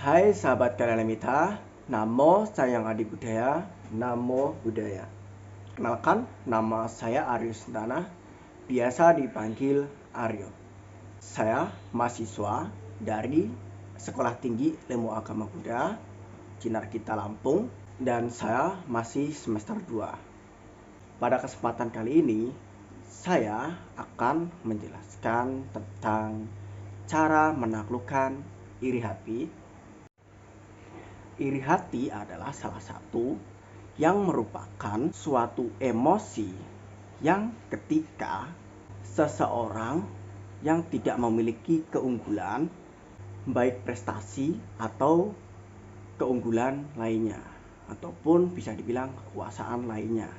Hai sahabat Kalanamita, namo sayang adik budaya, namo budaya. Kenalkan, nama saya Aryo Sentana, biasa dipanggil Aryo. Saya mahasiswa dari Sekolah Tinggi Ilmu Agama Buddha, Cinarkita Lampung, dan saya masih semester 2. Pada kesempatan kali ini, saya akan menjelaskan tentang cara menaklukkan iri hati. Iri hati adalah salah satu yang merupakan suatu emosi yang ketika seseorang yang tidak memiliki keunggulan, baik prestasi atau keunggulan lainnya, ataupun bisa dibilang kekuasaan lainnya,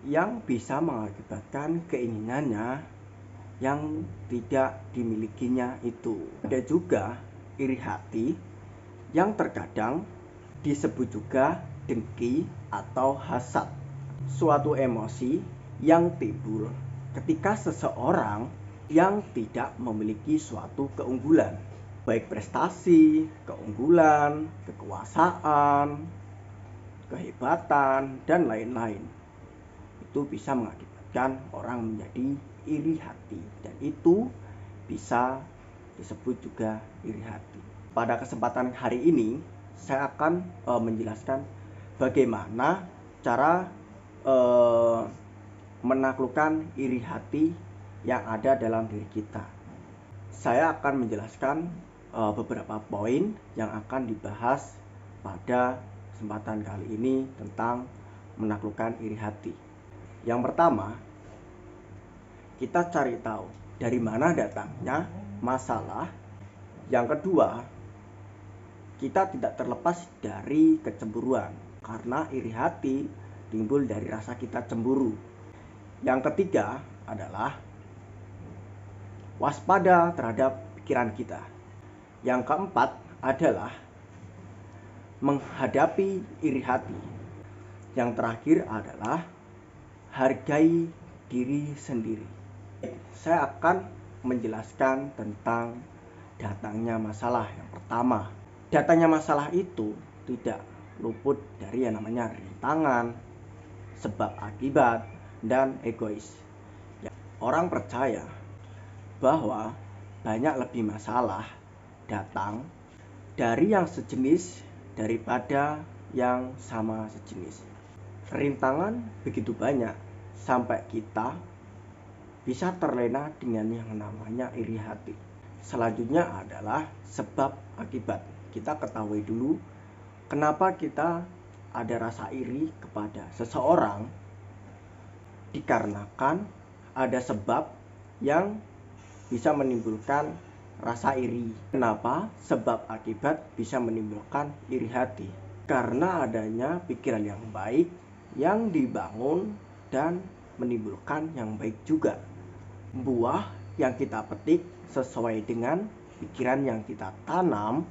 yang bisa mengakibatkan keinginannya yang tidak dimilikinya itu. Ada juga iri hati yang terkadang disebut juga dengki atau hasad, suatu emosi yang timbul ketika seseorang yang tidak memiliki suatu keunggulan, baik prestasi, keunggulan, kekuasaan, kehebatan, dan lain-lain. Itu bisa mengakibatkan orang menjadi iri hati, dan itu bisa disebut juga iri hati. Pada kesempatan hari ini, saya akan menjelaskan bagaimana cara menaklukkan iri hati yang ada dalam diri kita. Saya akan menjelaskan beberapa poin yang akan dibahas pada kesempatan kali ini tentang menaklukkan iri hati. Yang pertama, kita cari tahu dari mana datangnya masalah. Yang kedua, kita tidak terlepas dari kecemburuan, karena iri hati timbul dari rasa kita cemburu. Yang ketiga adalah waspada terhadap pikiran kita. Yang keempat adalah menghadapi iri hati. Yang terakhir adalah hargai diri sendiri. Saya akan menjelaskan tentang datangnya masalah. Yang pertama, datangnya masalah itu tidak luput dari yang namanya rintangan, sebab akibat, dan egois. Orang percaya bahwa banyak lebih masalah datang dari yang sejenis daripada yang sama sejenis. Rintangan begitu banyak sampai kita bisa terlena dengan yang namanya iri hati. Selanjutnya adalah sebab akibat. Kita ketahui dulu kenapa kita ada rasa iri kepada seseorang, dikarenakan ada sebab yang bisa menimbulkan rasa iri. Kenapa? Sebab akibat bisa menimbulkan iri hati, karena adanya pikiran yang baik yang dibangun dan menimbulkan yang baik juga. Buah yang kita petik sesuai dengan pikiran yang kita tanam,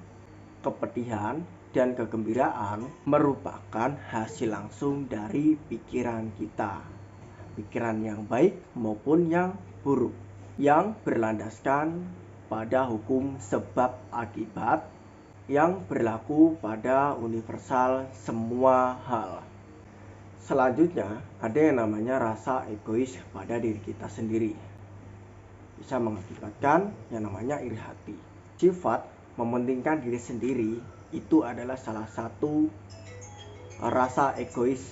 kepedihan dan kegembiraan merupakan hasil langsung dari pikiran kita, pikiran yang baik maupun yang buruk, yang berlandaskan pada hukum sebab akibat yang berlaku pada universal semua hal. Selanjutnya ada yang namanya rasa egois pada diri kita sendiri, bisa mengakibatkan yang namanya iri hati. Sifat mementingkan diri sendiri itu adalah salah satu rasa egois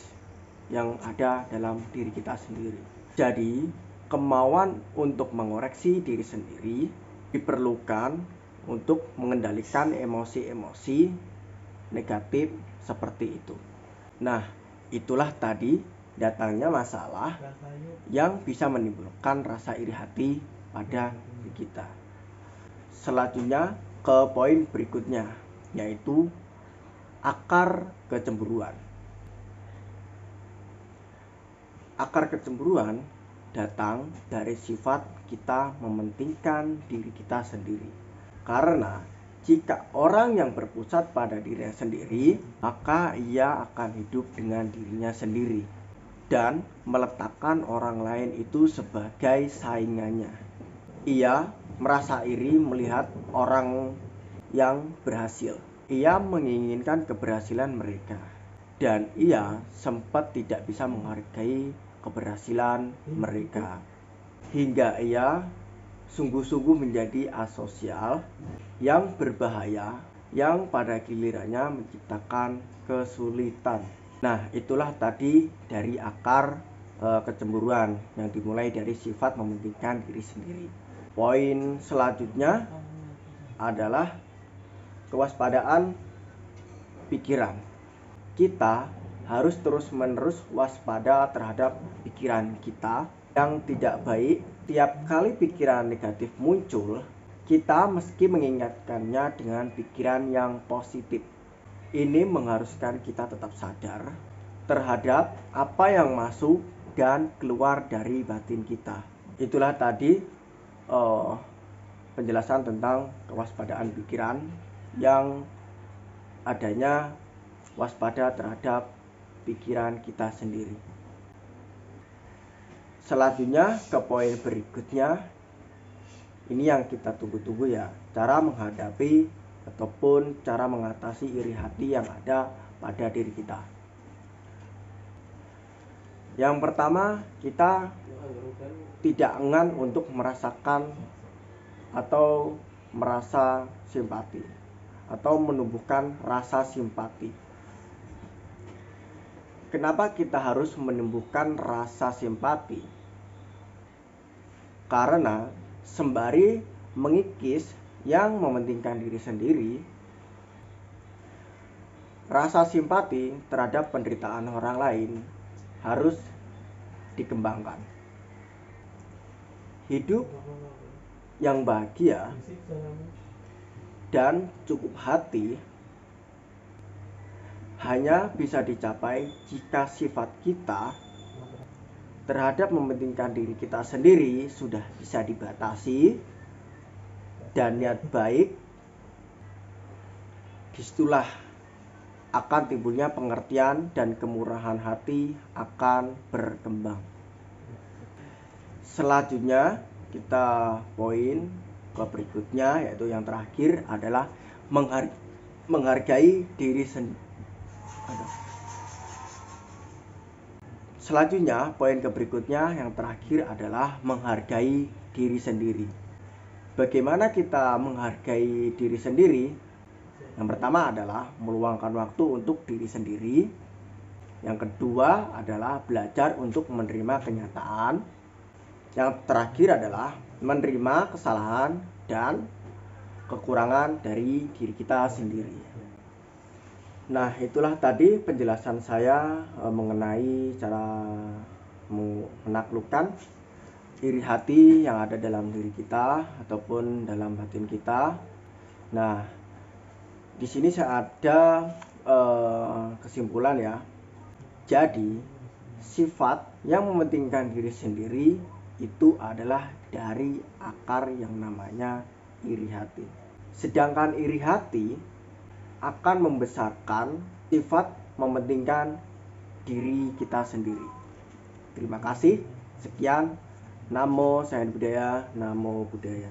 yang ada dalam diri kita sendiri. Jadi, kemauan untuk mengoreksi diri sendiri diperlukan untuk mengendalikan emosi-emosi negatif seperti itu. Nah, itulah tadi datangnya masalah yang bisa menimbulkan rasa iri hati pada diri kita. Selanjutnya ke poin berikutnya, yaitu akar kecemburuan. Akar kecemburuan datang dari sifat kita mementingkan diri kita sendiri. Karena jika orang yang berpusat pada dirinya sendiri, maka ia akan hidup dengan dirinya sendiri dan meletakkan orang lain itu sebagai saingannya. Ia merasa iri melihat orang yang berhasil, Ia menginginkan keberhasilan mereka, dan ia sempat tidak bisa menghargai keberhasilan mereka, hingga ia sungguh-sungguh menjadi asosial yang berbahaya, yang pada gilirannya menciptakan kesulitan. Nah, itulah tadi dari akar kecemburuan yang dimulai dari sifat mementingkan diri sendiri. Poin selanjutnya adalah kewaspadaan pikiran. Kita harus terus-menerus waspada terhadap pikiran kita yang tidak baik. Tiap kali pikiran negatif muncul, kita mesti mengingatkannya dengan pikiran yang positif. Ini mengharuskan kita tetap sadar terhadap apa yang masuk dan keluar dari batin kita. Itulah tadi penjelasan tentang kewaspadaan pikiran, yang adanya waspada terhadap pikiran kita sendiri. Selanjutnya ke poin berikutnya, ini yang kita tunggu-tunggu ya, cara menghadapi ataupun cara mengatasi iri hati yang ada pada diri kita. Yang pertama, kita tidak enggan untuk merasakan atau merasa simpati atau menumbuhkan rasa simpati. Kenapa kita harus menumbuhkan rasa simpati? Karena sembari mengikis yang mementingkan diri sendiri, rasa simpati terhadap penderitaan orang lain harus dikembangkan. Hidup yang bahagia dan cukup hati hanya bisa dicapai jika sifat kita terhadap mementingkan diri kita sendiri sudah bisa dibatasi, dan niat baik disitulah akan timbulnya pengertian dan kemurahan hati akan berkembang. Selanjutnya kita poin ke berikutnya, yaitu yang terakhir adalah menghargai diri sendiri. Selanjutnya poin ke berikutnya yang terakhir adalah menghargai diri sendiri. Bagaimana kita menghargai diri sendiri? Yang pertama adalah meluangkan waktu untuk diri sendiri. Yang kedua adalah belajar untuk menerima kenyataan. Yang terakhir adalah menerima kesalahan dan kekurangan dari diri kita sendiri. Nah, itulah tadi penjelasan saya mengenai cara menaklukkan iri hati yang ada dalam diri kita ataupun dalam batin kita. Nah, di sini saya ada kesimpulan ya. Jadi, sifat yang mementingkan diri sendiri itu adalah dari akar yang namanya iri hati. Sedangkan iri hati akan membesarkan sifat mementingkan diri kita sendiri. Terima kasih. Sekian. Namo Sayan Budaya, Namo Buddhaya.